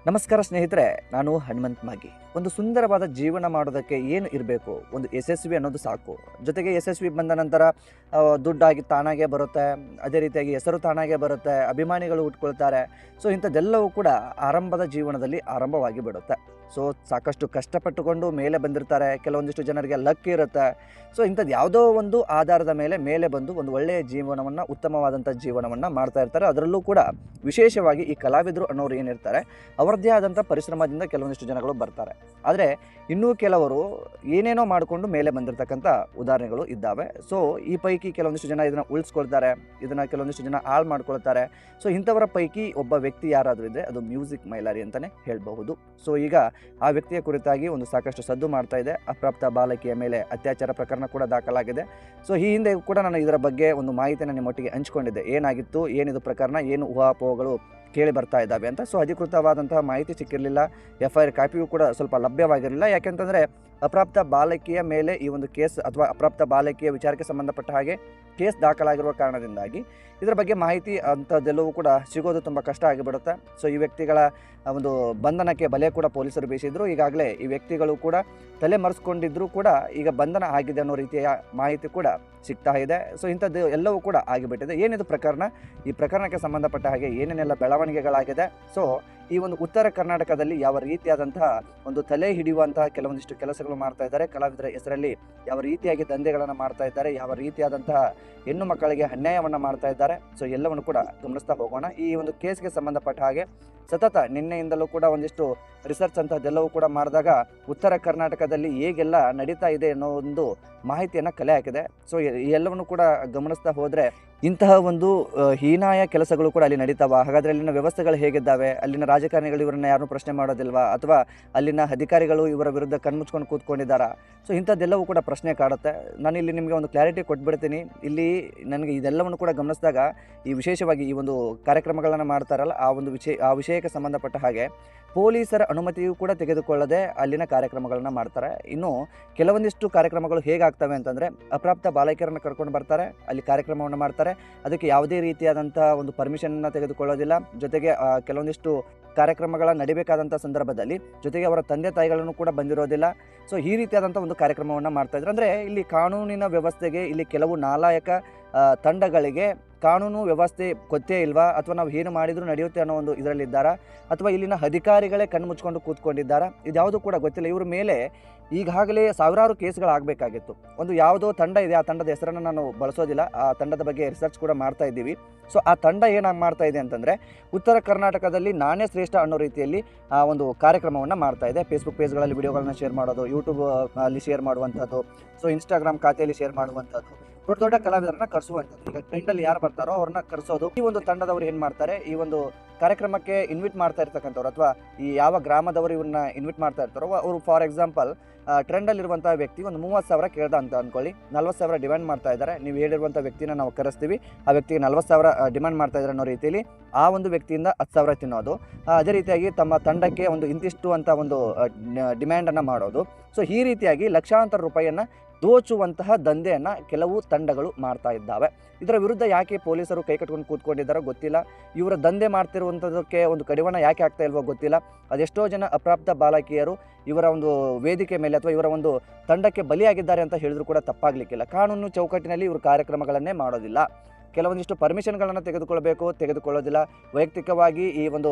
ನಮಸ್ಕಾರ ಸ್ನೇಹಿತರೆ, ನಾನು ಹನುಮಂತ್ ಮಾಗಿ. ಒಂದು ಸುಂದರವಾದ ಜೀವನ ಮಾಡೋದಕ್ಕೆ ಏನು ಇರಬೇಕು? ಒಂದು ಯಶಸ್ವಿ ಅನ್ನೋದು ಸಾಕು. ಜೊತೆಗೆ ಯಶಸ್ವಿ ಬಂದ ನಂತರ ದುಡ್ಡಾಗಿ ತಾನಾಗೇ ಬರುತ್ತೆ. ಅದೇ ರೀತಿಯಾಗಿ ಹೆಸರು ತಾನಾಗೇ ಬರುತ್ತೆ. ಅಭಿಮಾನಿಗಳು ಹುಟ್ಕೊಳ್ತಾರೆ. ಸೊ ಇಂಥದ್ದೆಲ್ಲವೂ ಕೂಡ ಆರಂಭದ ಜೀವನದಲ್ಲಿ ಆರಂಭವಾಗಿ ಬಿಡುತ್ತೆ. ಸೊ ಸಾಕಷ್ಟು ಕಷ್ಟಪಟ್ಟುಕೊಂಡು ಮೇಲೆ ಬಂದಿರ್ತಾರೆ. ಕೆಲವೊಂದಿಷ್ಟು ಜನರಿಗೆ ಲಕ್ ಇರುತ್ತೆ. ಸೊ ಇಂಥದ್ದು ಯಾವುದೋ ಒಂದು ಆಧಾರದ ಮೇಲೆ ಬಂದು ಒಂದು ಒಳ್ಳೆಯ ಜೀವನವನ್ನು, ಉತ್ತಮವಾದಂಥ ಜೀವನವನ್ನು ಮಾಡ್ತಾ ಇರ್ತಾರೆ. ಅದರಲ್ಲೂ ಕೂಡ ವಿಶೇಷವಾಗಿ ಈ ಕಲಾವಿದರು ಅನ್ನೋರು ಏನಿರ್ತಾರೆ, ಅವರದ್ದೇ ಆದಂಥ ಪರಿಶ್ರಮದಿಂದ ಕೆಲವೊಂದಿಷ್ಟು ಜನಗಳು ಬರ್ತಾರೆ. ಆದರೆ ಇನ್ನೂ ಕೆಲವರು ಏನೇನೋ ಮಾಡಿಕೊಂಡು ಮೇಲೆ ಬಂದಿರತಕ್ಕಂಥ ಉದಾಹರಣೆಗಳು ಇದ್ದಾವೆ. ಸೊ ಈ ಪೈಕಿ ಕೆಲವೊಂದಿಷ್ಟು ಜನ ಇದನ್ನು ಉಳಿಸ್ಕೊಳ್ತಾರೆ, ಇದನ್ನು ಕೆಲವೊಂದಿಷ್ಟು ಜನ ಹಾಳು ಮಾಡ್ಕೊಳ್ತಾರೆ. ಸೊ ಇಂಥವರ ಪೈಕಿ ಒಬ್ಬ ವ್ಯಕ್ತಿ ಯಾರಾದರೂ ಇದ್ದರೆ ಅದು ಮ್ಯೂಸಿಕ್ ಮೈಲಾರಿ ಅಂತಲೇ ಹೇಳಬಹುದು. ಸೊ ಈಗ ಆ ವ್ಯಕ್ತಿಯ ಕುರಿತಾಗಿ ಒಂದು ಸಾಕಷ್ಟು ಸದ್ದು ಮಾಡ್ತಾ ಇದೆ. ಅಪ್ರಾಪ್ತ ಬಾಲಕಿಯ ಮೇಲೆ ಅತ್ಯಾಚಾರ ಪ್ರಕರಣ ಕೂಡ ದಾಖಲಾಗಿದೆ. ಸೊ ಈ ಹಿಂದೆ ಕೂಡ ನಾನು ಇದರ ಬಗ್ಗೆ ಒಂದು ಮಾಹಿತಿಯನ್ನು ನಿಮ್ಮೊಟ್ಟಿಗೆ ಹಂಚಿಕೊಂಡಿದ್ದೆ. ಏನಾಗಿತ್ತು, ಏನಿದು ಪ್ರಕರಣ, ಏನು ಊಹಾಪೋಹಗಳು ಕೇಳಿ ಬರ್ತಾ ಇದ್ದಾವೆ ಅಂತ. ಸೊ ಅಧಿಕೃತವಾದಂತಹ ಮಾಹಿತಿ ಸಿಕ್ಕಿರಲಿಲ್ಲ. FIR ಕಾಪಿಯೂ ಕೂಡ ಸ್ವಲ್ಪ ಲಭ್ಯವಾಗಿರಲಿಲ್ಲ. ಯಾಕೆಂತಂದರೆ ಅಪ್ರಾಪ್ತ ಬಾಲಕಿಯ ಮೇಲೆ ಈ ಒಂದು ಕೇಸ್ ಅಥವಾ ಅಪ್ರಾಪ್ತ ಬಾಲಕಿಯ ವಿಚಾರಕ್ಕೆ ಸಂಬಂಧಪಟ್ಟ ಹಾಗೆ ಕೇಸ್ ದಾಖಲಾಗಿರುವ ಕಾರಣದಿಂದಾಗಿ ಇದರ ಬಗ್ಗೆ ಮಾಹಿತಿ ಅಂಥದ್ದೆಲ್ಲವೂ ಕೂಡ ಸಿಗೋದು ತುಂಬ ಕಷ್ಟ ಆಗಿಬಿಡುತ್ತೆ. ಸೊ ಈ ವ್ಯಕ್ತಿಗಳ ಒಂದು ಬಂಧನಕ್ಕೆ ಬಲೆ ಕೂಡ ಪೊಲೀಸರು ಬೀಸಿದ್ರು. ಈಗಾಗಲೇ ಈ ವ್ಯಕ್ತಿಗಳು ಕೂಡ ತಲೆ ಮರೆಸ್ಕೊಂಡಿದ್ದರೂ ಕೂಡ ಈಗ ಬಂಧನ ಆಗಿದೆ ಅನ್ನೋ ರೀತಿಯ ಮಾಹಿತಿ ಕೂಡ ಸಿಗ್ತಾ ಇದೆ. ಸೊ ಇಂಥದ್ದು ಎಲ್ಲವೂ ಕೂಡ ಆಗಿಬಿಟ್ಟಿದೆ. ಏನಿದು ಪ್ರಕರಣ? ಈ ಪ್ರಕರಣಕ್ಕೆ ಸಂಬಂಧಪಟ್ಟ ಹಾಗೆ ಏನೇನೆಲ್ಲ ಬೆಳವಣಿಗೆಗಳಾಗಿದೆ, ಸೊ ಈ ಒಂದು ಉತ್ತರ ಕರ್ನಾಟಕದಲ್ಲಿ ಯಾವ ರೀತಿಯಾದಂತಹ ಒಂದು ತಲೆ ಹಿಡಿಯುವಂತಹ ಕೆಲವೊಂದಿಷ್ಟು ಕೆಲಸಗಳು ಮಾಡ್ತಾ ಇದ್ದಾರೆ, ಕಲಾವಿದರ ಹೆಸರಲ್ಲಿ ಯಾವ ರೀತಿಯಾಗಿ ದಂಧೆಗಳನ್ನು ಮಾಡ್ತಾ ಇದ್ದಾರೆ, ಯಾವ ರೀತಿಯಾದಂತಹ ಹೆಣ್ಣು ಮಕ್ಕಳಿಗೆ ಅನ್ಯಾಯವನ್ನು ಮಾಡ್ತಾ ಇದ್ದಾರೆ, ಸೊ ಎಲ್ಲವನ್ನು ಕೂಡ ಗಮನಿಸ್ತಾ ಹೋಗೋಣ. ಈ ಒಂದು ಕೇಸ್ಗೆ ಸಂಬಂಧಪಟ್ಟ ಹಾಗೆ ಸತತ ನಿನ್ನೆಯಿಂದಲೂ ಕೂಡ ಒಂದಿಷ್ಟು ರಿಸರ್ಚ್ ಅಂತಹದ್ದೆಲ್ಲವೂ ಕೂಡ ಮಾಡಿದಾಗ ಉತ್ತರ ಕರ್ನಾಟಕದಲ್ಲಿ ಹೇಗೆಲ್ಲ ನಡೀತಾ ಇದೆ ಅನ್ನೋ ಒಂದು ಮಾಹಿತಿಯನ್ನು ಕಲೆ ಹಾಕಿದೆ. ಸೊ ಎಲ್ಲವನ್ನು ಕೂಡ ಗಮನಿಸ್ತಾ ಹೋದರೆ ಇಂತಹ ಒಂದು ಹೀನಾಯ ಕೆಲಸಗಳು ಕೂಡ ಅಲ್ಲಿ ನಡೀತಾವ. ಹಾಗಾದರೆ ಅಲ್ಲಿನ ವ್ಯವಸ್ಥೆಗಳು ಹೇಗಿದ್ದಾವೆ? ಅಲ್ಲಿನ ರಾಜಕಾರಣಿಗಳು ಇವರನ್ನ ಯಾರನ್ನೂ ಪ್ರಶ್ನೆ ಮಾಡೋದಿಲ್ವಾ? ಅಥವಾ ಅಲ್ಲಿನ ಅಧಿಕಾರಿಗಳು ಇವರ ವಿರುದ್ಧ ಕಣ್ಮುಚ್ಕೊಂಡು ಕೂತ್ಕೊಂಡಿದ್ದಾರಾ? ಸೊ ಇಂಥದ್ದೆಲ್ಲವೂ ಕೂಡ ಪ್ರಶ್ನೆ ಕಾಡುತ್ತೆ. ನಾನು ಇಲ್ಲಿ ನಿಮಗೆ ಒಂದು ಕ್ಲಾರಿಟಿ ಕೊಟ್ಬಿಡ್ತೀನಿ. ಇಲ್ಲಿ ನನಗೆ ಇದೆಲ್ಲವನ್ನು ಕೂಡ ಗಮನಿಸಿದಾಗ ಈ ವಿಶೇಷವಾಗಿ ಈ ಒಂದು ಕಾರ್ಯಕ್ರಮಗಳನ್ನು ಮಾಡ್ತಾರಲ್ಲ, ಆ ವಿಷಯಕ್ಕೆ ಸಂಬಂಧಪಟ್ಟ ಹಾಗೆ ಪೊಲೀಸರ ಅನುಮತಿಯೂ ಕೂಡ ತೆಗೆದುಕೊಳ್ಳದೆ ಅಲ್ಲಿನ ಕಾರ್ಯಕ್ರಮಗಳನ್ನು ಮಾಡ್ತಾರೆ. ಇನ್ನು ಕೆಲವೊಂದಿಷ್ಟು ಕಾರ್ಯಕ್ರಮಗಳು ಹೇಗಾಗ್ತವೆ ಅಂತಂದರೆ, ಅಪ್ರಾಪ್ತ ಬಾಲಕಿಯರನ್ನು ಕರ್ಕೊಂಡು ಬರ್ತಾರೆ, ಅಲ್ಲಿ ಕಾರ್ಯಕ್ರಮವನ್ನು ಮಾಡ್ತಾರೆ. ಅದಕ್ಕೆ ಯಾವುದೇ ರೀತಿಯಾದಂಥ ಒಂದು ಪರ್ಮಿಷನನ್ನು ತೆಗೆದುಕೊಳ್ಳೋದಿಲ್ಲ. ಜೊತೆಗೆ ಕೆಲವೊಂದಿಷ್ಟು ಕಾರ್ಯಕ್ರಮಗಳ ನಡಿಬೇಕಾದಂಥ ಸಂದರ್ಭದಲ್ಲಿ ಜೊತೆಗೆ ಅವರ ತಂದೆ ತಾಯಿಗಳನ್ನು ಕೂಡ ಬಂದಿರೋದಿಲ್ಲ. ಸೊ ಈ ರೀತಿಯಾದಂಥ ಒಂದು ಕಾರ್ಯಕ್ರಮವನ್ನು ಮಾಡ್ತಾಯಿದ್ರು. ಅಂದರೆ ಇಲ್ಲಿ ಕಾನೂನಿನ ವ್ಯವಸ್ಥೆಗೆ, ಇಲ್ಲಿ ಕೆಲವು ನಾಲಾಯಕ ತಂಡಗಳಿಗೆ ಕಾನೂನು ವ್ಯವಸ್ಥೆ ಗೊತ್ತೇ ಇಲ್ವಾ? ಅಥವಾ ನಾವು ಏನು ಮಾಡಿದರೂ ನಡೆಯುತ್ತೆ ಅನ್ನೋ ಒಂದು ಇದರಲ್ಲಿದ್ದಾರಾ? ಅಥವಾ ಇಲ್ಲಿನ ಅಧಿಕಾರಿಗಳೇ ಕಣ್ಮುಚ್ಕೊಂಡು ಕೂತ್ಕೊಂಡಿದ್ದಾರಾ? ಇದ್ಯಾವುದು ಕೂಡ ಗೊತ್ತಿಲ್ಲ. ಇವ್ರ ಮೇಲೆ ಈಗಾಗಲೇ ಸಾವಿರಾರು ಕೇಸ್ಗಳಾಗಬೇಕಾಗಿತ್ತು. ಒಂದು ಯಾವುದೋ ತಂಡ ಇದೆ, ಆ ತಂಡದ ಹೆಸರನ್ನು ನಾನು ಬಳಸೋದಿಲ್ಲ. ಆ ತಂಡದ ಬಗ್ಗೆ ರಿಸರ್ಚ್ ಕೂಡ ಮಾಡ್ತಾ ಇದ್ದೀವಿ. ಸೊ ಆ ತಂಡ ಏನಾಗಿ ಮಾಡ್ತಾ ಇದೆ ಅಂತಂದರೆ, ಉತ್ತರ ಕರ್ನಾಟಕದಲ್ಲಿ ನಾನೇ ಶ್ರೇಷ್ಠ ಅನ್ನೋ ರೀತಿಯಲ್ಲಿ ಒಂದು ಕಾರ್ಯಕ್ರಮವನ್ನು ಮಾಡ್ತಾ ಇದೆ. ಫೇಸ್ಬುಕ್ ಪೇಜ್ಗಳಲ್ಲಿ ವಿಡಿಯೋಗಳನ್ನ ಶೇರ್ ಮಾಡೋದು, ಯೂಟ್ಯೂಬ್ ಅಲ್ಲಿ ಶೇರ್ ಮಾಡುವಂಥದ್ದು, ಸೊ ಇನ್ಸ್ಟಾಗ್ರಾಮ್ ಖಾತೆಯಲ್ಲಿ ಶೇರ್ ಮಾಡುವಂಥದ್ದು, ದೊಡ್ಡ ದೊಡ್ಡ ಕಲಾವಿದರನ್ನ ಕರೆಸುವಂಥದ್ದು. ಈಗ ಟ್ರೆಂಡಲ್ಲಿ ಯಾರು ಬರ್ತಾರೋ ಅವ್ರನ್ನ ಕರೆಸೋದು. ಈ ಒಂದು ತಂಡದವರು ಏನು ಮಾಡ್ತಾರೆ, ಈ ಒಂದು ಕಾರ್ಯಕ್ರಮಕ್ಕೆ ಇನ್ವಿಟ್ ಮಾಡ್ತಾ ಇರ್ತಕ್ಕಂಥವ್ರು ಅಥವಾ ಈ ಯಾವ ಗ್ರಾಮದವರು ಇವ್ರನ್ನ ಇನ್ವಿಟ್ ಮಾಡ್ತಾ ಇರ್ತಾರೋ ಅವರು, ಫಾರ್ ಎಕ್ಸಾಂಪಲ್ ಟ್ರೆಂಡಲ್ಲಿರುವಂಥ ವ್ಯಕ್ತಿ ಒಂದು 30,000 ಕೇಳ್ದ ಅಂತ ಅಂದ್ಕೊಳ್ಳಿ, 40,000 ಡಿಮ್ಯಾಂಡ್ ಮಾಡ್ತಾ ಇದ್ದಾರೆ. ನೀವು ಹೇಳಿರುವಂಥ ವ್ಯಕ್ತಿನ ನಾವು ಕರೆಸ್ತೀವಿ, ಆ ವ್ಯಕ್ತಿಗೆ 40,000 ಡಿಮ್ಯಾಂಡ್ ಮಾಡ್ತಾ ಇದ್ದಾರೆ ಅನ್ನೋ ರೀತಿಯಲ್ಲಿ ಆ ಒಂದು ವ್ಯಕ್ತಿಯಿಂದ 10,000 ತಿನ್ನೋದು. ಅದೇ ರೀತಿಯಾಗಿ ತಮ್ಮ ತಂಡಕ್ಕೆ ಒಂದು ಇಂತಿಷ್ಟು ಅಂತ ಒಂದು ಡಿಮ್ಯಾಂಡನ್ನು ಮಾಡೋದು. ಸೊ ಈ ರೀತಿಯಾಗಿ ಲಕ್ಷಾಂತರ ರೂಪಾಯಿಯನ್ನು ದೋಚುವಂತಹ ದಂಧೆಯನ್ನು ಕೆಲವು ತಂಡಗಳು ಮಾಡ್ತಾ ಇದ್ದಾವೆ. ಇದರ ವಿರುದ್ಧ ಯಾಕೆ ಪೊಲೀಸರು ಕೈ ಕಟ್ಕೊಂಡು ಕೂತ್ಕೊಂಡಿದ್ದಾರೋ ಗೊತ್ತಿಲ್ಲ. ಇವರ ದಂಧೆ ಮಾಡ್ತಿರುವಂಥದ್ದಕ್ಕೆ ಒಂದು ಕಡಿವಾಣ ಯಾಕೆ ಆಗ್ತಾ ಇಲ್ವೋ ಗೊತ್ತಿಲ್ಲ. ಅದೆಷ್ಟೋ ಜನ ಅಪ್ರಾಪ್ತ ಬಾಲಕಿಯರು ಇವರ ಒಂದು ವೇದಿಕೆ ಮೇಲೆ ಅಥವಾ ಇವರ ಒಂದು ತಂಡಕ್ಕೆ ಬಲಿಯಾಗಿದ್ದಾರೆ ಅಂತ ಹೇಳಿದ್ರು ಕೂಡ ತಪ್ಪಾಗಲಿಕ್ಕಿಲ್ಲ. ಕಾನೂನು ಚೌಕಟ್ಟಿನಲ್ಲಿ ಇವರು ಕಾರ್ಯಕ್ರಮಗಳನ್ನೇ ಮಾಡೋದಿಲ್ಲ. ಕೆಲವೊಂದಿಷ್ಟು ಪರ್ಮಿಷನ್ಗಳನ್ನು ತೆಗೆದುಕೊಳ್ಳೋದಿಲ್ಲ. ವೈಯಕ್ತಿಕವಾಗಿ ಈ ಒಂದು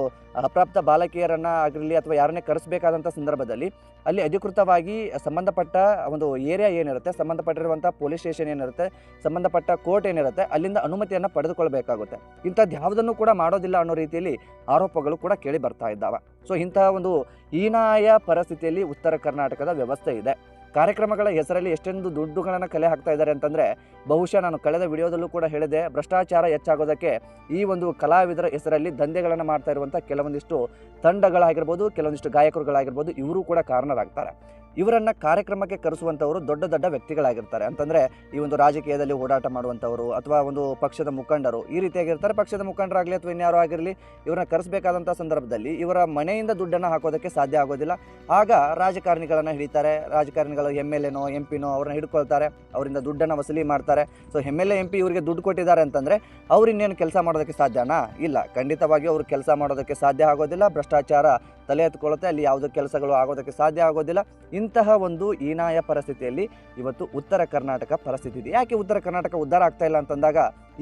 ಅಪ್ರಾಪ್ತ ಬಾಲಕಿಯರನ್ನು ಆಗಿರಲಿ ಅಥವಾ ಯಾರನ್ನೇ ಕರೆಸಬೇಕಾದಂಥ ಸಂದರ್ಭದಲ್ಲಿ ಅಲ್ಲಿ ಅಧಿಕೃತವಾಗಿ ಸಂಬಂಧಪಟ್ಟ ಒಂದು ಏರಿಯಾ ಏನಿರುತ್ತೆ, ಸಂಬಂಧಪಟ್ಟಿರುವಂಥ ಪೊಲೀಸ್ ಸ್ಟೇಷನ್ ಏನಿರುತ್ತೆ, ಸಂಬಂಧಪಟ್ಟ ಕೋರ್ಟ್ ಏನಿರುತ್ತೆ, ಅಲ್ಲಿಂದ ಅನುಮತಿಯನ್ನು ಪಡೆದುಕೊಳ್ಬೇಕಾಗುತ್ತೆ. ಇಂಥದ್ದು ಯಾವುದನ್ನು ಕೂಡ ಮಾಡೋದಿಲ್ಲ ಅನ್ನೋ ರೀತಿಯಲ್ಲಿ ಆರೋಪಗಳು ಕೂಡ ಕೇಳಿ ಬರ್ತಾ ಇದ್ದಾವೆ. ಸೊ ಇಂತಹ ಒಂದು ಹೀನಾಯ ಪರಿಸ್ಥಿತಿಯಲ್ಲಿ ಉತ್ತರ ಕರ್ನಾಟಕದ ವ್ಯವಸ್ಥೆ ಇದೆ. ಕಾರ್ಯಕ್ರಮಗಳ ಹೆಸರಲ್ಲಿ ಎಷ್ಟೊಂದು ದುಡ್ಡುಗಳನ್ನು ಕಲೆ ಹಾಕ್ತಾ ಇದ್ದಾರೆ ಅಂತಂದರೆ, ಬಹುಶಃ ನಾನು ಕಳೆದ ವಿಡಿಯೋದಲ್ಲೂ ಕೂಡ ಹೇಳಿದೆ, ಭ್ರಷ್ಟಾಚಾರ ಹೆಚ್ಚಾಗೋದಕ್ಕೆ ಈ ಒಂದು ಕಲಾವಿದರ ಹೆಸರಲ್ಲಿ ದಂಧೆಗಳನ್ನು ಮಾಡ್ತಾ ಇರುವಂಥ ಕೆಲವೊಂದಿಷ್ಟು ತಂಡಗಳಾಗಿರ್ಬೋದು, ಕೆಲವೊಂದಿಷ್ಟು ಗಾಯಕರುಗಳಾಗಿರ್ಬೋದು, ಇವರು ಕೂಡ ಕಾರಣರಾಗ್ತಾರೆ. ಇವರನ್ನು ಕಾರ್ಯಕ್ರಮಕ್ಕೆ ಕರೆಸುವಂಥವರು ದೊಡ್ಡ ದೊಡ್ಡ ವ್ಯಕ್ತಿಗಳಾಗಿರ್ತಾರೆ. ಅಂತಂದರೆ ಈ ಒಂದು ರಾಜಕೀಯದಲ್ಲಿ ಓಡಾಟ ಮಾಡುವಂಥವರು ಅಥವಾ ಒಂದು ಪಕ್ಷದ ಮುಖಂಡರು ಈ ರೀತಿಯಾಗಿರ್ತಾರೆ. ಪಕ್ಷದ ಮುಖಂಡರಾಗಲಿ ಅಥವಾ ಇನ್ಯಾರೋ ಆಗಿರಲಿ, ಇವರನ್ನ ಕರೆಸಬೇಕಾದಂಥ ಸಂದರ್ಭದಲ್ಲಿ ಇವರ ಮನೆಯಿಂದ ದುಡ್ಡನ್ನು ಹಾಕೋದಕ್ಕೆ ಸಾಧ್ಯ ಆಗೋದಿಲ್ಲ. ಆಗ ರಾಜಕಾರಣಿಗಳನ್ನು ಹಿಡಿತಾರೆ. ರಾಜಕಾರಣಿಗಳು MLA ನೋ MP ನೋ ಅವ್ರನ್ನ ಹಿಡ್ಕೊಳ್ತಾರೆ, ಅವರಿಂದ ದುಡ್ಡನ್ನು ವಸೂಲಿ ಮಾಡ್ತಾರೆ. ಸೊ MLA MP ಇವರಿಗೆ ದುಡ್ಡು ಕೊಟ್ಟಿದ್ದಾರೆ ಅಂತಂದರೆ ಅವ್ರು ಇನ್ನೇನು ಕೆಲಸ ಮಾಡೋದಕ್ಕೆ ಸಾಧ್ಯನಾ? ಇಲ್ಲ, ಖಂಡಿತವಾಗಿ ಅವರು ಕೆಲಸ ಮಾಡೋದಕ್ಕೆ ಸಾಧ್ಯ ಆಗೋದಿಲ್ಲ. ಭ್ರಷ್ಟಾಚಾರ ತಲೆ ಎತ್ಕೊಳ್ಳುತ್ತೆ, ಅಲ್ಲಿ ಯಾವುದೇ ಕೆಲಸಗಳು ಆಗೋದಕ್ಕೆ ಸಾಧ್ಯ ಆಗೋದಿಲ್ಲ. ಇಂತಹ ಒಂದು ಹೀನಾಯ ಪರಿಸ್ಥಿತಿಯಲ್ಲಿ ಇವತ್ತು ಉತ್ತರ ಕರ್ನಾಟಕ ಪರಿಸ್ಥಿತಿ ಇದೆ. ಯಾಕೆ ಉತ್ತರ ಕರ್ನಾಟಕ ಉದ್ಧಾರ ಆಗ್ತಾ ಇಲ್ಲ ಅಂತಂದಾಗ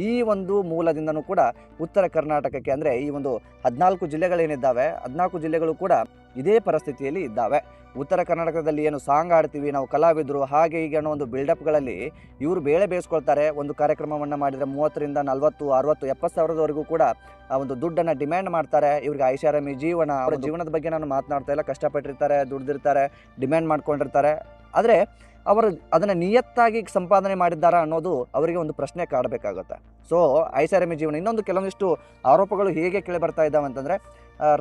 ಈ ಒಂದು ಮೂಲದಿಂದನೂ ಕೂಡ ಉತ್ತರ ಕರ್ನಾಟಕಕ್ಕೆ ಅಂದರೆ ಈ ಒಂದು 14 ಜಿಲ್ಲೆಗಳೇನಿದ್ದಾವೆ 14 ಜಿಲ್ಲೆಗಳು ಕೂಡ ಇದೇ ಪರಿಸ್ಥಿತಿಯಲ್ಲಿ ಇದ್ದಾವೆ. ಉತ್ತರ ಕರ್ನಾಟಕದಲ್ಲಿ ಏನು ಸಾಂಗ್ ಆಡ್ತೀವಿ ನಾವು ಕಲಾವಿದರು ಹಾಗೆ ಹೀಗೆ ಅನ್ನೋ ಒಂದು ಬಿಲ್ಡಪ್ಗಳಲ್ಲಿ ಇವರು ಬೇಳೆ ಬೇಯಿಸ್ಕೊಳ್ತಾರೆ. ಒಂದು ಕಾರ್ಯಕ್ರಮವನ್ನು ಮಾಡಿದರೆ 30ರಿಂದ 40, 60, 70 ಸಾವಿರದವರೆಗೂ ಕೂಡ ಆ ಒಂದು ದುಡ್ಡನ್ನು ಡಿಮ್ಯಾಂಡ್ ಮಾಡ್ತಾರೆ. ಇವ್ರಿಗೆ ಐಷಾರಾಮಿ ಜೀವನ, ಅವರ ಜೀವನದ ಬಗ್ಗೆ ನಾನು ಮಾತನಾಡ್ತಾ ಇಲ್ಲ. ಕಷ್ಟಪಟ್ಟಿರ್ತಾರೆ, ದುಡ್ದಿರ್ತಾರೆ, ಡಿಮ್ಯಾಂಡ್ ಮಾಡ್ಕೊಂಡಿರ್ತಾರೆ. ಆದರೆ ಅವರು ಅದನ್ನು ನಿಯತ್ತಾಗಿ ಸಂಪಾದನೆ ಮಾಡಿದ್ದಾರಾ ಅನ್ನೋದು ಅವರಿಗೆ ಒಂದು ಪ್ರಶ್ನೆ ಕಾಡಬೇಕಾಗುತ್ತೆ. ಸೊ ಐಷಾರಾಮಿ ಜೀವನ. ಇನ್ನೊಂದು ಕೆಲವೊಂದಿಷ್ಟು ಆರೋಪಗಳು ಹೇಗೆ ಕೇಳಿ ಬರ್ತಾ ಇದ್ದಾವೆ ಅಂತಂದರೆ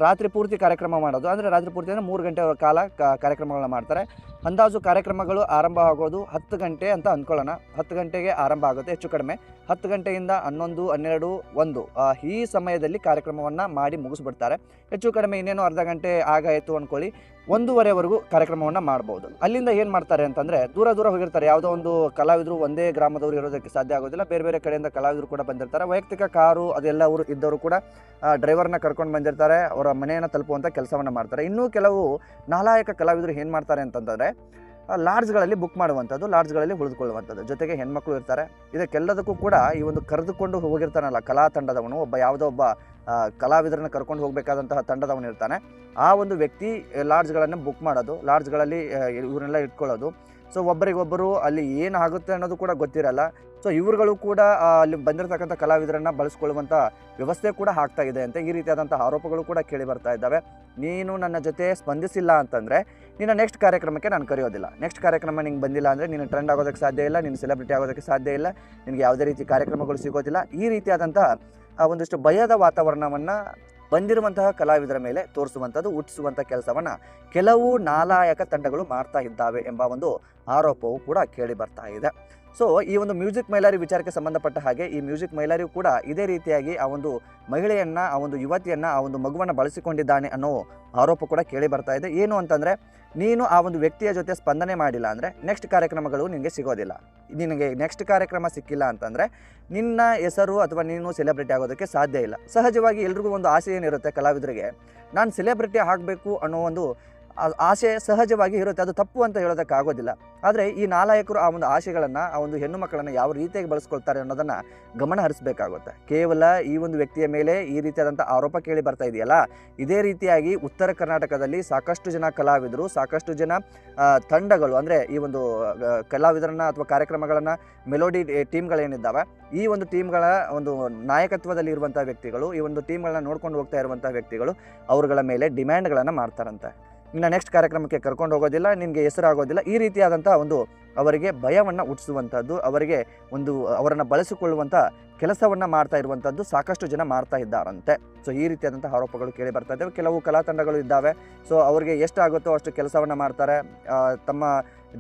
ರಾತ್ರಿ ಪೂರ್ತಿ ಕಾರ್ಯಕ್ರಮ ಮಾಡೋದು. ಅಂದರೆ ರಾತ್ರಿ ಪೂರ್ತಿ ಅಂದರೆ 3 ಗಂಟೆ ಕಾಲ ಕಾರ್ಯಕ್ರಮಗಳನ್ನ ಮಾಡ್ತಾರೆ. ಅಂದಾಜು ಕಾರ್ಯಕ್ರಮಗಳು ಆರಂಭ ಆಗೋದು 10 ಗಂಟೆ ಅಂತ ಅಂದ್ಕೊಳ್ಳೋಣ. 10 ಗಂಟೆಗೆ ಆರಂಭ ಆಗುತ್ತೆ ಹೆಚ್ಚು ಕಡಿಮೆ. 10 ಗಂಟೆಯಿಂದ 11, 12, 1 ಈ ಸಮಯದಲ್ಲಿ ಕಾರ್ಯಕ್ರಮವನ್ನು ಮಾಡಿ ಮುಗಿಸ್ಬಿಡ್ತಾರೆ. ಹೆಚ್ಚು ಕಡಿಮೆ ಇನ್ನೇನು ಅರ್ಧ ಗಂಟೆ ಆಗಾಯಿತು ಅಂದ್ಕೊಳ್ಳಿ, 1:30ವರೆಗೂ ಕಾರ್ಯಕ್ರಮವನ್ನು ಮಾಡ್ಬೋದು. ಅಲ್ಲಿಂದ ಏನು ಮಾಡ್ತಾರೆ ಅಂತಂದರೆ ದೂರ ಹೋಗಿರ್ತಾರೆ. ಯಾವುದೋ ಒಂದು ಕಲಾವಿದರು ಒಂದೇ ಗ್ರಾಮದವರು ಇರೋದಕ್ಕೆ ಸಾಧ್ಯ ಆಗೋದಿಲ್ಲ. ಬೇರೆ ಬೇರೆ ಕಡೆಯಿಂದ ಕಲಾವಿದರು ಕೂಡ ಬಂದಿರ್ತಾರೆ. ವೈಯಕ್ತಿಕ ಕಾರು ಅದೆಲ್ಲ ಅವರು ಇದ್ದವರು ಕೂಡ ಡ್ರೈವರ್ನ ಕರ್ಕೊಂಡು ಬಂದಿರ್ತಾರೆ. ಅವರ ಮನೆಯನ್ನು ತಲುಪುವಂಥ ಕೆಲಸವನ್ನು ಮಾಡ್ತಾರೆ. ಇನ್ನೂ ಕೆಲವು ನಾಲಾಯಕ ಕಲಾವಿದರು ಏನು ಮಾಡ್ತಾರೆ ಅಂತಂದರೆ ಲಾಡ್ಜ್ಗಳಲ್ಲಿ ಬುಕ್ ಮಾಡುವಂಥದ್ದು, ಲಾಡ್ಜ್ಗಳಲ್ಲಿ ಉಳಿದುಕೊಳ್ಳುವಂಥದ್ದು. ಜೊತೆಗೆ ಹೆಣ್ಮಕ್ಳು ಇರ್ತಾರೆ. ಇದಕ್ಕೆಲ್ಲದಕ್ಕೂ ಕೂಡ ಈ ಒಂದು ಕರೆದುಕೊಂಡು ಹೋಗಿರ್ತಾನಲ್ಲ ಕಲಾ ತಂಡದವನು, ಯಾವುದೋ ಒಬ್ಬ ಕಲಾವಿದರನ್ನು ಕರ್ಕೊಂಡು ಹೋಗಬೇಕಾದಂತಹ ತಂಡದವನು ಇರ್ತಾನೆ. ಆ ಒಂದು ವ್ಯಕ್ತಿ ಲಾಡ್ಜ್ಗಳನ್ನು ಬುಕ್ ಮಾಡೋದು, ಲಾಡ್ಜ್ಗಳಲ್ಲಿ ಇವನ್ನೆಲ್ಲ ಇಟ್ಕೊಳ್ಳೋದು. ಸೊ ಒಬ್ಬರಿಗೊಬ್ಬರು ಅಲ್ಲಿ ಏನಾಗುತ್ತೆ ಅನ್ನೋದು ಕೂಡ ಗೊತ್ತಿರಲ್ಲ. ಸೊ ಇವ್ರುಗಳು ಕೂಡ ಅಲ್ಲಿ ಬಂದಿರತಕ್ಕಂಥ ಕಲಾವಿದರನ್ನು ಬಳಸ್ಕೊಳ್ಳುವಂಥ ವ್ಯವಸ್ಥೆ ಕೂಡ ಆಗ್ತಾ ಇದೆ ಅಂತ ಈ ರೀತಿಯಾದಂಥ ಆರೋಪಗಳು ಕೂಡ ಕೇಳಿ ಬರ್ತಾ ಇದ್ದಾವೆ. ನೀನು ನನ್ನ ಜೊತೆ ಸ್ಪಂದಿಸಿಲ್ಲ ಅಂತಂದರೆ ನಿನ್ನ ನೆಕ್ಸ್ಟ್ ಕಾರ್ಯಕ್ರಮಕ್ಕೆ ನಾನು ಕರೆಯೋದಿಲ್ಲ. ನೆಕ್ಸ್ಟ್ ಕಾರ್ಯಕ್ರಮ ನಿಂಗೆ ಬಂದಿಲ್ಲ ಅಂದರೆ ನೀನು ಟ್ರೆಂಡ್ ಆಗೋದಕ್ಕೆ ಸಾಧ್ಯ ಇಲ್ಲ, ನೀನು ಸೆಲೆಬ್ರಿಟಿ ಆಗೋದಕ್ಕೆ ಸಾಧ್ಯ ಇಲ್ಲ, ನಿನಗೆ ಯಾವುದೇ ರೀತಿ ಕಾರ್ಯಕ್ರಮಗಳು ಸಿಗೋದಿಲ್ಲ. ಈ ರೀತಿಯಾದಂಥ ಒಂದಿಷ್ಟು ಭಯದ ವಾತಾವರಣವನ್ನು ಬಂದಿರುವಂತಹ ಕಲಾವಿದರ ಮೇಲೆ ತೋರಿಸುವಂಥದ್ದು, ಹುಟ್ಟಿಸುವಂಥ ಕೆಲಸವನ್ನು ಕೆಲವು ನಾಲಾಯಕ ತಂಡಗಳು ಮಾಡ್ತಾ ಇದ್ದಾವೆ ಎಂಬ ಒಂದು ಆರೋಪವು ಕೂಡ ಕೇಳಿ ಬರ್ತಾ ಇದೆ. ಸೊ ಈ ಒಂದು ಮ್ಯೂಸಿಕ್ ಮೈಲಾರಿ ವಿಚಾರಕ್ಕೆ ಸಂಬಂಧಪಟ್ಟ ಹಾಗೆ ಈ ಮ್ಯೂಸಿಕ್ ಮೈಲಾರಿಯು ಕೂಡ ಇದೇ ರೀತಿಯಾಗಿ ಆ ಒಂದು ಮಹಿಳೆಯನ್ನು, ಆ ಒಂದು ಯುವತಿಯನ್ನು, ಆ ಒಂದು ಮಗುವನ್ನು ಬಳಸಿಕೊಂಡಿದ್ದಾನೆ ಅನ್ನೋ ಆರೋಪ ಕೂಡ ಕೇಳಿ ಬರ್ತಾ ಇದೆ. ಏನು ಅಂತಂದರೆ ನೀನು ಆ ಒಂದು ವ್ಯಕ್ತಿಯ ಜೊತೆ ಸ್ಪಂದನೆ ಮಾಡಿಲ್ಲ ಅಂದರೆ ನೆಕ್ಸ್ಟ್ ಕಾರ್ಯಕ್ರಮಗಳು ನಿನಗೆ ಸಿಗೋದಿಲ್ಲ. ನಿನಗೆ ನೆಕ್ಸ್ಟ್ ಕಾರ್ಯಕ್ರಮ ಸಿಕ್ಕಿಲ್ಲ ಅಂತಂದರೆ ನಿನ್ನ ಹೆಸರು ಅಥವಾ ನೀನು ಸೆಲೆಬ್ರಿಟಿ ಆಗೋದಕ್ಕೆ ಸಾಧ್ಯ ಇಲ್ಲ. ಸಹಜವಾಗಿ ಎಲ್ರಿಗೂ ಒಂದು ಆಸೆ ಏನಿರುತ್ತೆ ಕಲಾವಿದರಿಗೆ, ನಾನು ಸೆಲೆಬ್ರಿಟಿ ಆಗಬೇಕು ಅನ್ನೋ ಒಂದು ಆಸೆ ಸಹಜವಾಗಿ ಇರುತ್ತೆ. ಅದು ತಪ್ಪು ಅಂತ ಹೇಳೋದಕ್ಕಾಗೋದಿಲ್ಲ. ಆದರೆ ಈ ನಾಲಾಯಕರು ಆ ಒಂದು ಆಸೆಗಳನ್ನು, ಆ ಒಂದು ಹೆಣ್ಣು ಮಕ್ಕಳನ್ನು ಯಾವ ರೀತಿಯಾಗಿ ಬಳಸ್ಕೊಳ್ತಾರೆ ಅನ್ನೋದನ್ನು ಗಮನ ಹರಿಸಬೇಕಾಗುತ್ತೆ. ಕೇವಲ ಈ ಒಂದು ವ್ಯಕ್ತಿಯ ಮೇಲೆ ಈ ರೀತಿಯಾದಂಥ ಆರೋಪ ಕೇಳಿ ಬರ್ತಾ ಇದೆಯಲ್ಲ, ಇದೇ ರೀತಿಯಾಗಿ ಉತ್ತರ ಕರ್ನಾಟಕದಲ್ಲಿ ಸಾಕಷ್ಟು ಜನ ಕಲಾವಿದರು, ಸಾಕಷ್ಟು ಜನ ತಂಡಗಳು, ಅಂದರೆ ಈ ಒಂದು ಕಲಾವಿದರನ್ನು ಅಥವಾ ಕಾರ್ಯಕ್ರಮಗಳನ್ನು ಮೆಲೋಡಿ ಟೀಮ್ಗಳೇನಿದ್ದಾವೆ, ಈ ಒಂದು ಟೀಮ್ಗಳ ಒಂದು ನಾಯಕತ್ವದಲ್ಲಿ ಇರುವಂಥ ವ್ಯಕ್ತಿಗಳು, ಈ ಒಂದು ಟೀಮ್ಗಳನ್ನ ನೋಡ್ಕೊಂಡು ಹೋಗ್ತಾ ಇರುವಂಥ ವ್ಯಕ್ತಿಗಳು ಅವರುಗಳ ಮೇಲೆ ಡಿಮ್ಯಾಂಡ್ಗಳನ್ನು ಮಾಡ್ತಾರಂತೆ. ಇನ್ನು ನೆಕ್ಸ್ಟ್ ಕಾರ್ಯಕ್ರಮಕ್ಕೆ ಕರ್ಕೊಂಡು ಹೋಗೋದಿಲ್ಲ, ನಿನಗೆ ಹೆಸರಾಗೋದಿಲ್ಲ. ಈ ರೀತಿಯಾದಂಥ ಒಂದು ಅವರಿಗೆ ಭಯವನ್ನು ಹುಟ್ಟಿಸುವಂಥದ್ದು, ಅವರಿಗೆ ಒಂದು ಅವರನ್ನು ಬಳಸಿಕೊಳ್ಳುವಂಥ ಕೆಲಸವನ್ನು ಮಾಡ್ತಾ ಇರುವಂಥದ್ದು ಸಾಕಷ್ಟು ಜನ ಮಾಡ್ತಾ ಇದ್ದಾರಂತೆ. ಸೊ ಈ ರೀತಿಯಾದಂಥ ಆರೋಪಗಳು ಕೇಳಿ ಬರ್ತಾ ಇದ್ದಾವೆ. ಕೆಲವು ಕಲಾ ತಂಡಗಳು ಇದ್ದಾವೆ. ಸೊ ಅವರಿಗೆ ಎಷ್ಟಾಗುತ್ತೋ ಅಷ್ಟು ಕೆಲಸವನ್ನು ಮಾಡ್ತಾರೆ. ತಮ್ಮ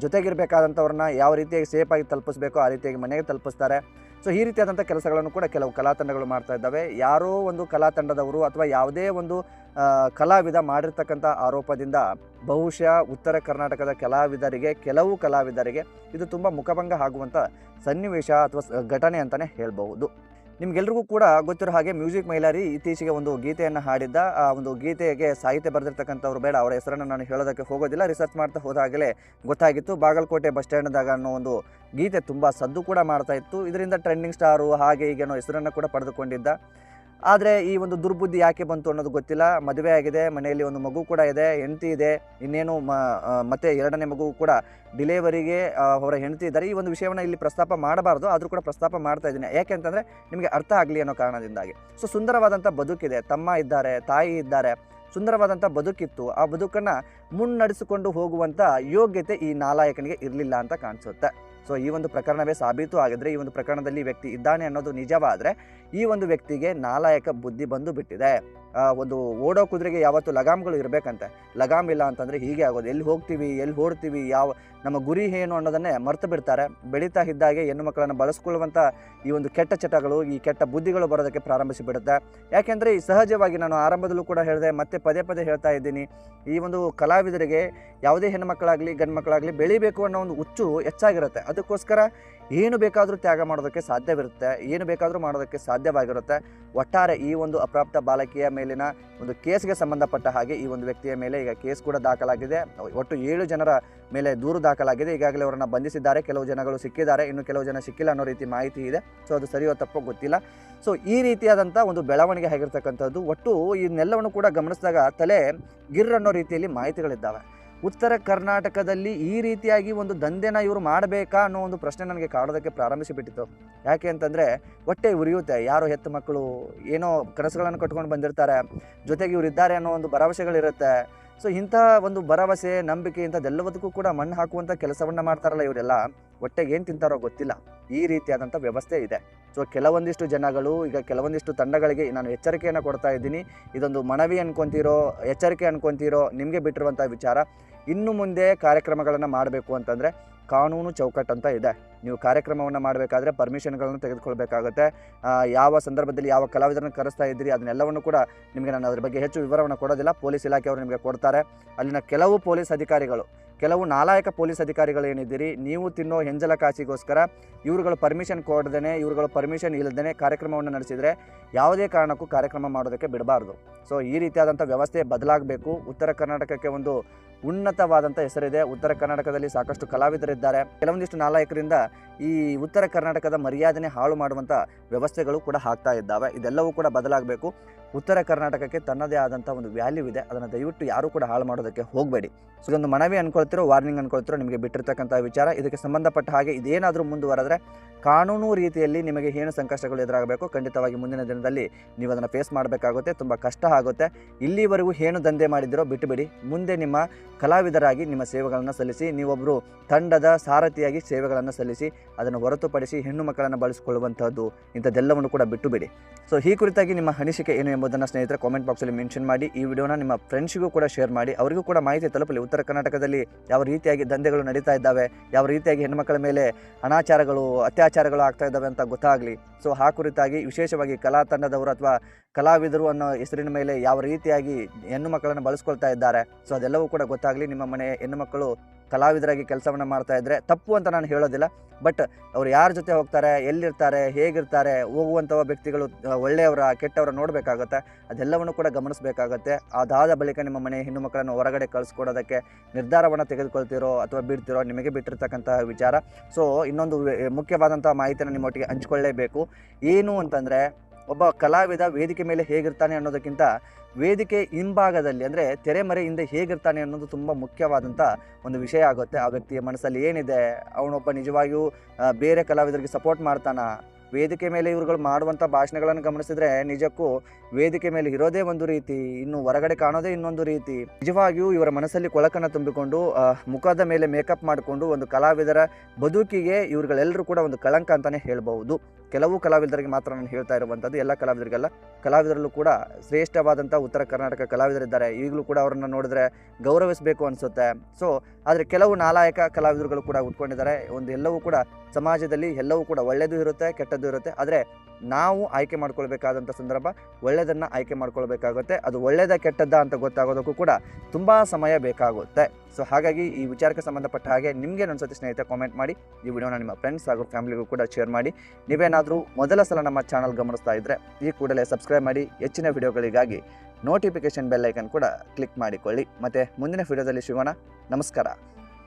ಜೊತೆಗಿರಬೇಕಾದಂಥವ್ರನ್ನ ಯಾವ ರೀತಿಯಾಗಿ ಸೇಫಾಗಿ ತಲುಪಿಸ್ಬೇಕೋ ಆ ರೀತಿಯಾಗಿ ಮನೆಗೆ ತಲುಪಿಸ್ತಾರೆ. ಸೊ ಈ ರೀತಿಯಾದಂಥ ಕೆಲಸಗಳನ್ನು ಕೂಡ ಕೆಲವು ಕಲಾ ತಂಡಗಳು ಮಾಡ್ತಾ ಇದ್ದಾವೆ. ಯಾರೋ ಒಂದು ಕಲಾ ತಂಡದವರು ಅಥವಾ ಯಾವುದೇ ಒಂದು ಕಲಾವಿದ ಮಾಡಿರ್ತಕ್ಕಂಥ ಆರೋಪದಿಂದ ಬಹುಶಃ ಉತ್ತರ ಕರ್ನಾಟಕದ ಕೆಲವು ಕಲಾವಿದರಿಗೆ ಇದು ತುಂಬ ಮುಖಭಂಗ ಆಗುವಂಥ ಸನ್ನಿವೇಶ ಅಥವಾ ಘಟನೆ ಅಂತಲೇ ಹೇಳ್ಬಹುದು. ನಿಮಗೆಲ್ರಿಗೂ ಕೂಡ ಗೊತ್ತಿರೋ ಹಾಗೆ ಮ್ಯೂಸಿಕ್ ಮೈಲಾರಿ ಇತ್ತೀಚೆಗೆ ಒಂದು ಗೀತೆಯನ್ನು ಹಾಡಿದ್ದ. ಆ ಒಂದು ಗೀತೆಗೆ ಸಾಹಿತ್ಯ ಬರೆದಿರ್ತಕ್ಕಂಥವ್ರು ಬೇಡ, ಅವರ ಹೆಸರನ್ನು ನಾನು ಹೇಳೋದಕ್ಕೆ ಹೋಗೋದಿಲ್ಲ. ರಿಸರ್ಚ್ ಮಾಡ್ತಾ ಹೋದಾಗಲೇ ಗೊತ್ತಾಗಿತ್ತು. ಬಾಗಲಕೋಟೆ ಬಸ್ ಸ್ಟ್ಯಾಂಡ್ದಾಗ ಅನ್ನೋ ಒಂದು ಗೀತೆ ತುಂಬ ಸದ್ದು ಕೂಡ ಮಾಡ್ತಾ ಇತ್ತು. ಇದರಿಂದ ಟ್ರೆಂಡಿಂಗ್ ಸ್ಟಾರು ಹಾಗೆ ಹೀಗೆ ಅನ್ನೋ ಹೆಸರನ್ನು ಕೂಡ ಪಡೆದುಕೊಂಡಿದ್ದ. ಆದರೆ ಈ ಒಂದು ದುರ್ಬುದ್ಧಿ ಯಾಕೆ ಬಂತು ಅನ್ನೋದು ಗೊತ್ತಿಲ್ಲ. ಮದುವೆ ಆಗಿದೆ, ಮನೆಯಲ್ಲಿ ಒಂದು ಮಗು ಕೂಡ ಇದೆ, ಹೆಂಡತಿ ಇದೆ, ಇನ್ನೇನು ಮತ್ತೆ 2ನೇ ಮಗು ಕೂಡ ಡಿಲಿವರಿಗೆ ಅವರ ಹೆಂಡತಿ ಇದ್ದಾರೆ. ಈ ಒಂದು ವಿಷಯವನ್ನು ಇಲ್ಲಿ ಪ್ರಸ್ತಾಪ ಮಾಡಬಾರ್ದು, ಆದರೂ ಕೂಡ ಪ್ರಸ್ತಾಪ ಮಾಡ್ತಾ ಇದ್ದೀನಿ. ಯಾಕೆ ಅಂತಂದರೆ ನಿಮಗೆ ಅರ್ಥ ಆಗಲಿ ಅನ್ನೋ ಕಾರಣದಿಂದಾಗಿ. ಸೊ ಸುಂದರವಾದಂಥ ಬದುಕಿದೆ, ತಮ್ಮ ಇದ್ದಾರೆ, ತಾಯಿ ಇದ್ದಾರೆ, ಸುಂದರವಾದಂಥ ಬದುಕಿತ್ತು. ಆ ಬದುಕನ್ನು ಮುನ್ನಡೆಸಿಕೊಂಡು ಹೋಗುವಂಥ ಯೋಗ್ಯತೆ ಈ ನಾಲಾಯಕನಿಗೆ ಇರಲಿಲ್ಲ ಅಂತ ಕಾಣಿಸುತ್ತೆ. ಸೊ ಈ ಒಂದು ಪ್ರಕರಣವೇ ಸಾಬೀತು ಆಗಿದ್ರೆ, ಈ ಒಂದು ಪ್ರಕರಣದಲ್ಲಿ ವ್ಯಕ್ತಿ ಇದ್ದಾನೆ ಅನ್ನೋದು ನಿಜವಾದರೆ ಈ ಒಂದು ವ್ಯಕ್ತಿಗೆ ನಾಲಾಯಕ ಬುದ್ಧಿ ಬಂದು ಬಿಟ್ಟಿದೆ. ಒಂದು ಓಡೋ ಕುದುರೆಗೆ ಯಾವತ್ತು ಲಗಾಮ್ಗಳು ಇರಬೇಕಂತೆ. ಲಗಾಮ್ ಇಲ್ಲ ಅಂತಂದರೆ ಹೀಗೆ ಆಗೋದು. ಎಲ್ಲಿ ಹೋಗ್ತೀವಿ, ಎಲ್ಲಿ ಓಡ್ತೀವಿ, ನಮ್ಮ ಗುರಿ ಏನು ಅನ್ನೋದನ್ನೇ ಮರೆತು ಬಿಡ್ತಾರೆ. ಬೆಳೀತಾ ಇದ್ದಾಗೆ ಹೆಣ್ಣು ಮಕ್ಕಳನ್ನು ಬಳಸ್ಕೊಳ್ಳುವಂಥ ಈ ಒಂದು ಕೆಟ್ಟ ಚಟಗಳು, ಈ ಕೆಟ್ಟ ಬುದ್ಧಿಗಳು ಬರೋದಕ್ಕೆ ಪ್ರಾರಂಭಿಸಿಬಿಡುತ್ತೆ. ಯಾಕೆಂದರೆ ಈ ಸಹಜವಾಗಿ ನಾನು ಆರಂಭದಲ್ಲೂ ಕೂಡ ಹೇಳಿದೆ, ಮತ್ತೆ ಪದೇ ಹೇಳ್ತಾ ಇದ್ದೀನಿ, ಈ ಒಂದು ಕಲಾವಿದರಿಗೆ ಯಾವುದೇ ಹೆಣ್ಣು ಮಕ್ಕಳಾಗಲಿ ಗಂಡು ಮಕ್ಕಳಾಗಲಿ ಬೆಳಿಬೇಕು ಅನ್ನೋ ಒಂದು ಹುಚ್ಚು ಹೆಚ್ಚಾಗಿರುತ್ತೆ. ಅದಕ್ಕೋಸ್ಕರ ಏನು ಬೇಕಾದರೂ ತ್ಯಾಗ ಮಾಡೋದಕ್ಕೆ ಸಾಧ್ಯವಿರುತ್ತೆ, ಏನು ಬೇಕಾದರೂ ಮಾಡೋದಕ್ಕೆ ಸಾಧ್ಯವಾಗಿರುತ್ತೆ. ಒಟ್ಟಾರೆ ಈ ಒಂದು ಅಪ್ರಾಪ್ತ ಬಾಲಕಿಯ ಮೇಲಿನ ಒಂದು ಕೇಸ್ಗೆ ಸಂಬಂಧಪಟ್ಟ ಹಾಗೆ ಈ ಒಂದು ವ್ಯಕ್ತಿಯ ಮೇಲೆ ಈಗ ಕೇಸ್ ಕೂಡ ದಾಖಲಾಗಿದೆ. ಒಟ್ಟು 7 ಜನರ ಮೇಲೆ ದೂರು ದಾಖಲಾಗಿದೆ. ಈಗಾಗಲೇ ಅವರನ್ನು ಬಂಧಿಸಿದ್ದಾರೆ. ಕೆಲವು ಜನಗಳು ಸಿಕ್ಕಿದ್ದಾರೆ, ಇನ್ನು ಕೆಲವು ಜನ ಸಿಕ್ಕಿಲ್ಲ ಅನ್ನೋ ರೀತಿ ಮಾಹಿತಿ ಇದೆ. ಸೊ ಅದು ಸರಿಯೋ ತಪ್ಪೋ ಗೊತ್ತಿಲ್ಲ. ಸೊ ಈ ರೀತಿಯಾದಂಥ ಒಂದು ಬೆಳವಣಿಗೆ ಆಗಿರ್ತಕ್ಕಂಥದ್ದು. ಒಟ್ಟು ಇದನ್ನೆಲ್ಲವನ್ನು ಕೂಡ ಗಮನಿಸಿದಾಗ ತಲೆ ಗಿರ್ ಅನ್ನೋ ರೀತಿಯಲ್ಲಿ ಮಾಹಿತಿಗಳಿದ್ದಾವೆ. ಉತ್ತರ ಕರ್ನಾಟಕದಲ್ಲಿ ಈ ರೀತಿಯಾಗಿ ಒಂದು ದಂಧೆನ ಇವರು ಮಾಡಬೇಕಾ ಅನ್ನೋ ಒಂದು ಪ್ರಶ್ನೆ ನನಗೆ ಕಾಡೋದಕ್ಕೆ ಪ್ರಾರಂಭಿಸಿಬಿಟ್ಟಿತ್ತು. ಯಾಕೆ ಅಂತಂದರೆ ಹೊಟ್ಟೆ ಉರಿಯುತ್ತೆ. ಯಾರೋ ಹೆತ್ತು ಮಕ್ಕಳು ಏನೋ ಕನಸುಗಳನ್ನು ಕಟ್ಕೊಂಡು ಬಂದಿರ್ತಾರೆ, ಜೊತೆಗೆ ಇವರು ಇದ್ದಾರೆ ಅನ್ನೋ ಒಂದು ಭರವಸೆಗಳಿರುತ್ತೆ. ಸೊ ಇಂಥ ಒಂದು ಭರವಸೆ, ನಂಬಿಕೆ ಇಂಥದ್ದೆಲ್ಲದಕ್ಕೂ ಕೂಡ ಮಣ್ಣು ಹಾಕುವಂಥ ಕೆಲಸವನ್ನು ಮಾಡ್ತಾರಲ್ಲ ಇವರೆಲ್ಲ. ಹೊಟ್ಟೆಗೆ ಏನು ತಿಂತಾರೋ ಗೊತ್ತಿಲ್ಲ. ಈ ರೀತಿಯಾದಂಥ ವ್ಯವಸ್ಥೆ ಇದೆ. ಸೊ ಕೆಲವೊಂದಿಷ್ಟು ಜನಗಳು, ಈಗ ಕೆಲವೊಂದಿಷ್ಟು ತಂಡಗಳಿಗೆ ನಾನು ಎಚ್ಚರಿಕೆಯನ್ನು ಕೊಡ್ತಾ ಇದ್ದೀನಿ. ಇದೊಂದು ಮನವಿ ಅನ್ಕೊತೀರೋ, ಎಚ್ಚರಿಕೆ ಅನ್ಕೊತೀರೋ ನಿಮಗೆ ಬಿಟ್ಟಿರುವಂಥ ವಿಚಾರ. ಇನ್ನು ಮುಂದೆ ಕಾರ್ಯಕ್ರಮಗಳನ್ನು ಮಾಡಬೇಕು ಅಂತಂದರೆ ಕಾನೂನು ಚೌಕಟ್ಟು ಅಂತ ಇದೆ. ನೀವು ಕಾರ್ಯಕ್ರಮವನ್ನು ಮಾಡಬೇಕಾದ್ರೆ ಪರ್ಮಿಷನ್ಗಳನ್ನು ತೆಗೆದುಕೊಳ್ಬೇಕಾಗುತ್ತೆ. ಯಾವ ಸಂದರ್ಭದಲ್ಲಿ ಯಾವ ಕಲಾವಿದರನ್ನು ಕರೆಸ್ತಾ ಇದ್ದೀರಿ ಅದನ್ನೆಲ್ಲವನ್ನು ಕೂಡ ನಿಮಗೆ ನಾನು ಅದ್ರ ಬಗ್ಗೆ ಹೆಚ್ಚು ವಿವರವನ್ನು ಕೊಡೋದಿಲ್ಲ. ಪೊಲೀಸ್ ಇಲಾಖೆಯವರು ನಿಮಗೆ ಕೊಡ್ತಾರೆ. ಅಲ್ಲಿನ ಕೆಲವು ಪೊಲೀಸ್ ಅಧಿಕಾರಿಗಳು, ಕೆಲವು ನಾಲಾಯಕ ಪೊಲೀಸ್ ಅಧಿಕಾರಿಗಳು ಏನಿದ್ದೀರಿ, ನೀವು ತಿನ್ನೋ ಹೆಂಜಲ ಕಾಸಿಗೋಸ್ಕರ ಇವರುಗಳು ಪರ್ಮಿಷನ್ ಕೊಡದೇ, ಇವರುಗಳು ಪರ್ಮಿಷನ್ ಇಲ್ಲದೇ ಕಾರ್ಯಕ್ರಮವನ್ನು ನಡೆಸಿದರೆ ಯಾವುದೇ ಕಾರಣಕ್ಕೂ ಕಾರ್ಯಕ್ರಮ ಮಾಡೋದಕ್ಕೆ ಬಿಡಬಾರ್ದು. ಸೊ ಈ ರೀತಿಯಾದಂಥ ವ್ಯವಸ್ಥೆ ಬದಲಾಗಬೇಕು. ಉತ್ತರ ಕರ್ನಾಟಕಕ್ಕೆ ಒಂದು ಉನ್ನತವಾದಂಥ ಹೆಸರಿದೆ. ಉತ್ತರ ಕರ್ನಾಟಕದಲ್ಲಿ ಸಾಕಷ್ಟು ಕಲಾವಿದರಿದ್ದಾರೆ. ಕೆಲವೊಂದಿಷ್ಟು ನಾಲಾಯಕರಿಂದ ಈ ಉತ್ತರ ಕರ್ನಾಟಕದ ಮರ್ಯಾದೆನೇ ಹಾಳು ಮಾಡುವಂಥ ವ್ಯವಸ್ಥೆಗಳು ಕೂಡ ಆಗ್ತಾ ಇದ್ದಾವೆ. ಇದೆಲ್ಲವೂ ಕೂಡ ಬದಲಾಗಬೇಕು. ಉತ್ತರ ಕರ್ನಾಟಕಕ್ಕೆ ತನ್ನದೇ ಆದಂಥ ಒಂದು ವ್ಯಾಲ್ಯೂ ಇದೆ. ಅದನ್ನು ದಯವಿಟ್ಟು ಯಾರೂ ಕೂಡ ಹಾಳು ಮಾಡೋದಕ್ಕೆ ಹೋಗಬೇಡಿ. ಸೊ ಇದೊಂದು ಮನವಿ ಅನ್ಕೊಳ್ತಿರೋ, ವಾರ್ನಿಂಗ್ ಅನ್ಕೊಳ್ತಿರೋ, ನಿಮಗೆ ಬಿಟ್ಟಿರ್ತಕ್ಕಂಥ ವಿಚಾರ. ಇದಕ್ಕೆ ಸಂಬಂಧಪಟ್ಟ ಹಾಗೆ ಇದೇನಾದರೂ ಮುಂದುವರೆದರೆ ಕಾನೂನು ರೀತಿಯಲ್ಲಿ ನಿಮಗೆ ಏನು ಸಂಕಷ್ಟಗಳು ಎದುರಾಗಬೇಕು, ಖಂಡಿತವಾಗಿ ಮುಂದಿನ ದಿನದಲ್ಲಿ ನೀವು ಅದನ್ನು ಫೇಸ್ ಮಾಡಬೇಕಾಗುತ್ತೆ. ತುಂಬ ಕಷ್ಟ ಆಗುತ್ತೆ. ಇಲ್ಲಿವರೆಗೂ ಏನು ದಂಧೆ ಮಾಡಿದಿರೋ ಬಿಟ್ಟುಬಿಡಿ. ಮುಂದೆ ನಿಮ್ಮ ಕಲಾವಿದರಾಗಿ ನಿಮ್ಮ ಸೇವೆಗಳನ್ನು ಸಲ್ಲಿಸಿ, ನೀವೊಬ್ಬರು ತಂಡದ ಸಾರಥಿಯಾಗಿ ಸೇವೆಗಳನ್ನು ಸಲ್ಲಿಸಿ. ಅದನ್ನು ಹೊರತುಪಡಿಸಿ ಹೆಣ್ಣು ಮಕ್ಕಳನ್ನು ಬಳಸಿಕೊಳ್ಳುವಂಥದ್ದು ಇಂಥದ್ದೆಲ್ಲವನ್ನು ಕೂಡ ಬಿಟ್ಟು ಬಿಡಿ. ಸೊ ಈ ಕುರಿತಾಗಿ ನಿಮ್ಮ ಅನಿಸಿಕೆ ಏನು ಎಂಬುದನ್ನು ಸ್ನೇಹಿತರೆ ಕಾಮೆಂಟ್ ಬಾಕ್ಸಲ್ಲಿ ಮೆನ್ಷನ್ ಮಾಡಿ. ಈ ವಿಡಿಯೋನ ನಿಮ್ಮ ಫ್ರೆಂಡ್ಸಿಗೂ ಕೂಡ ಶೇರ್ ಮಾಡಿ. ಅವರಿಗೂ ಕೂಡ ಮಾಹಿತಿ ತಲುಪಲಿ. ಉತ್ತರ ಕರ್ನಾಟಕದಲ್ಲಿ ಯಾವ ರೀತಿಯಾಗಿ ದಂಧೆಗಳು ನಡೀತಾ ಇದ್ದಾವೆ, ಯಾವ ರೀತಿಯಾಗಿ ಹೆಣ್ಣುಮಕ್ಕಳ ಮೇಲೆ ಅನಾಚಾರಗಳು, ಅತ್ಯಾಚಾರಗಳು ಆಗ್ತಾ ಇದ್ದಾವೆ ಅಂತ ಗೊತ್ತಾಗಲಿ. ಸೊ ಆ ಕುರಿತಾಗಿ ವಿಶೇಷವಾಗಿ ಕಲಾ ತಂಡದವರು ಅಥವಾ ಕಲಾವಿದರು ಅನ್ನೋ ಹೆಸರಿನ ಮೇಲೆ ಯಾವ ರೀತಿಯಾಗಿ ಹೆಣ್ಣು ಮಕ್ಕಳನ್ನು ಬಳಸ್ಕೊಳ್ತಾ ಇದ್ದಾರೆ, ಸೊ ಅದೆಲ್ಲವೂ ಕೂಡ ಗೊತ್ತಾಗಲಿ. ನಿಮ್ಮ ಮನೆ ಹೆಣ್ಣು ಮಕ್ಕಳು ಕಲಾವಿದರಾಗಿ ಕೆಲಸವನ್ನು ಮಾಡ್ತಾ ಇದ್ದರೆ ತಪ್ಪು ಅಂತ ನಾನು ಹೇಳೋದಿಲ್ಲ. ಬಟ್ ಅವ್ರು ಯಾರ ಜೊತೆ ಹೋಗ್ತಾರೆ, ಎಲ್ಲಿರ್ತಾರೆ, ಹೇಗಿರ್ತಾರೆ, ಹೋಗುವಂಥ ವ್ಯಕ್ತಿಗಳು ಒಳ್ಳೆಯವರ ಕೆಟ್ಟವರ ನೋಡಬೇಕಾಗತ್ತೆ. ಅದೆಲ್ಲವನ್ನು ಕೂಡ ಗಮನಿಸಬೇಕಾಗತ್ತೆ. ಅದಾದ ಬಳಿಕ ನಿಮ್ಮ ಮನೆ ಹೆಣ್ಣು ಮಕ್ಕಳನ್ನು ಹೊರಗಡೆ ಕಳಿಸ್ಕೊಡೋದಕ್ಕೆ ನಿರ್ಧಾರವನ್ನು ತೆಗೆದುಕೊಳ್ತಿರೋ ಅಥವಾ ಬಿಡ್ತಿರೋ ನಿಮಗೆ ಬಿಟ್ಟಿರ್ತಕ್ಕಂತಹ ವಿಚಾರ. ಸೊ ಇನ್ನೊಂದು ಮುಖ್ಯವಾದಂಥ ಮಾಹಿತಿಯನ್ನು ನಿಮ್ಮೊಟ್ಟಿಗೆ ಹಂಚ್ಕೊಳ್ಳೇಬೇಕು. ಏನು ಅಂತಂದರೆ, ಒಬ್ಬ ಕಲಾವಿದ ವೇದಿಕೆ ಮೇಲೆ ಹೇಗಿರ್ತಾನೆ ಅನ್ನೋದಕ್ಕಿಂತ ವೇದಿಕೆ ಹಿಂಭಾಗದಲ್ಲಿ ಅಂದರೆ ತೆರೆಮರೆ ಹಿಂದೆ ಹೇಗಿರ್ತಾನೆ ಅನ್ನೋದು ತುಂಬ ಮುಖ್ಯವಾದಂಥ ಒಂದು ವಿಷಯ ಆಗುತ್ತೆ. ಆ ವ್ಯಕ್ತಿಯ ಮನಸ್ಸಲ್ಲಿ ಏನಿದೆ, ಅವನೊಬ್ಬ ನಿಜವಾಗಿಯೂ ಬೇರೆ ಕಲಾವಿದರಿಗೆ ಸಪೋರ್ಟ್ ಮಾಡ್ತಾನಾ? ವೇದಿಕೆ ಮೇಲೆ ಇವ್ರುಗಳು ಮಾಡುವಂಥ ಭಾಷಣಗಳನ್ನು ಗಮನಿಸಿದ್ರೆ ನಿಜಕ್ಕೂ ವೇದಿಕೆ ಮೇಲೆ ಇರೋದೇ ಒಂದು ರೀತಿ, ಇನ್ನು ಹೊರಗಡೆ ಕಾಣೋದೇ ಇನ್ನೊಂದು ರೀತಿ. ನಿಜವಾಗಿಯೂ ಇವರ ಮನಸ್ಸಲ್ಲಿ ಕೊಳಕನ್ನು ತುಂಬಿಕೊಂಡು ಮುಖದ ಮೇಲೆ ಮೇಕಪ್ ಮಾಡಿಕೊಂಡು ಒಂದು ಕಲಾವಿದರ ಬದುಕಿಗೆ ಇವ್ರುಗಳೆಲ್ಲರೂ ಕೂಡ ಒಂದು ಕಳಂಕ ಅಂತಲೇ ಹೇಳ್ಬೋದು. ಕೆಲವು ಕಲಾವಿದರಿಗೆ ಮಾತ್ರ ನಾನು ಹೇಳ್ತಾ ಇರುವಂಥದ್ದು, ಎಲ್ಲ ಕಲಾವಿದರಿಗೆಲ್ಲ. ಕಲಾವಿದರಲ್ಲೂ ಕೂಡ ಶ್ರೇಷ್ಠವಾದಂಥ ಉತ್ತರ ಕರ್ನಾಟಕ ಕಲಾವಿದರಿದ್ದಾರೆ. ಈಗಲೂ ಕೂಡ ಅವರನ್ನು ನೋಡಿದ್ರೆ ಗೌರವಿಸಬೇಕು ಅನಿಸುತ್ತೆ. ಸೊ ಆದರೆ ಕೆಲವು ನಾಲಾಯಕ ಕಲಾವಿದರುಗಳು ಕೂಡ ಉಟ್ಕೊಂಡಿದ್ದಾರೆ. ಒಂದು ಎಲ್ಲವೂ ಕೂಡ ಸಮಾಜದಲ್ಲಿ ಎಲ್ಲವೂ ಕೂಡ ಒಳ್ಳೆಯದು ಇರುತ್ತೆ, ಕೆಟ್ಟದ್ದು ಇರುತ್ತೆ. ಆದರೆ ನಾವು ಆಯ್ಕೆ ಮಾಡ್ಕೊಳ್ಬೇಕಾದಂಥ ಸಂದರ್ಭ ಒಳ್ಳೆಯದನ್ನು ಆಯ್ಕೆ ಮಾಡ್ಕೊಳ್ಬೇಕಾಗುತ್ತೆ. ಅದು ಒಳ್ಳೆಯದ ಕೆಟ್ಟದ್ದ ಅಂತ ಗೊತ್ತಾಗೋದಕ್ಕೂ ಕೂಡ ತುಂಬ ಸಮಯ ಬೇಕಾಗುತ್ತೆ. ಸೊ ಹಾಗಾಗಿ ಈ ವಿಚಾರಕ್ಕೆ ಸಂಬಂಧಪಟ್ಟ ಹಾಗೆ ನಿಮಗೆ ಅನ್ಸುತ್ತೆ ಸ್ನೇಹಿತರೆ, ಕಾಮೆಂಟ್ ಮಾಡಿ. ಈ ವಿಡಿಯೋನ ನಿಮ್ಮ ಫ್ರೆಂಡ್ಸ್ ಹಾಗೂ ಫ್ಯಾಮಿಲಿಗೂ ಕೂಡ ಶೇರ್ ಮಾಡಿ. ನೀವೇನಾದರೂ ಮೊದಲ ಸಲ ನಮ್ಮ ಚಾನಲ್ ಗಮನಿಸ್ತಾ ಇದ್ದರೆ ಈ ಕೂಡಲೇ ಸಬ್ಸ್ಕ್ರೈಬ್ ಮಾಡಿ. ಹೆಚ್ಚಿನ ವಿಡಿಯೋಗಳಿಗಾಗಿ ನೋಟಿಫಿಕೇಷನ್ ಬೆಲ್ ಐಕನ್ ಕೂಡ ಕ್ಲಿಕ್ ಮಾಡಿಕೊಳ್ಳಿ. ಮತ್ತು ಮುಂದಿನ ವಿಡಿಯೋದಲ್ಲಿ ಸಿಗೋಣ. ನಮಸ್ಕಾರ.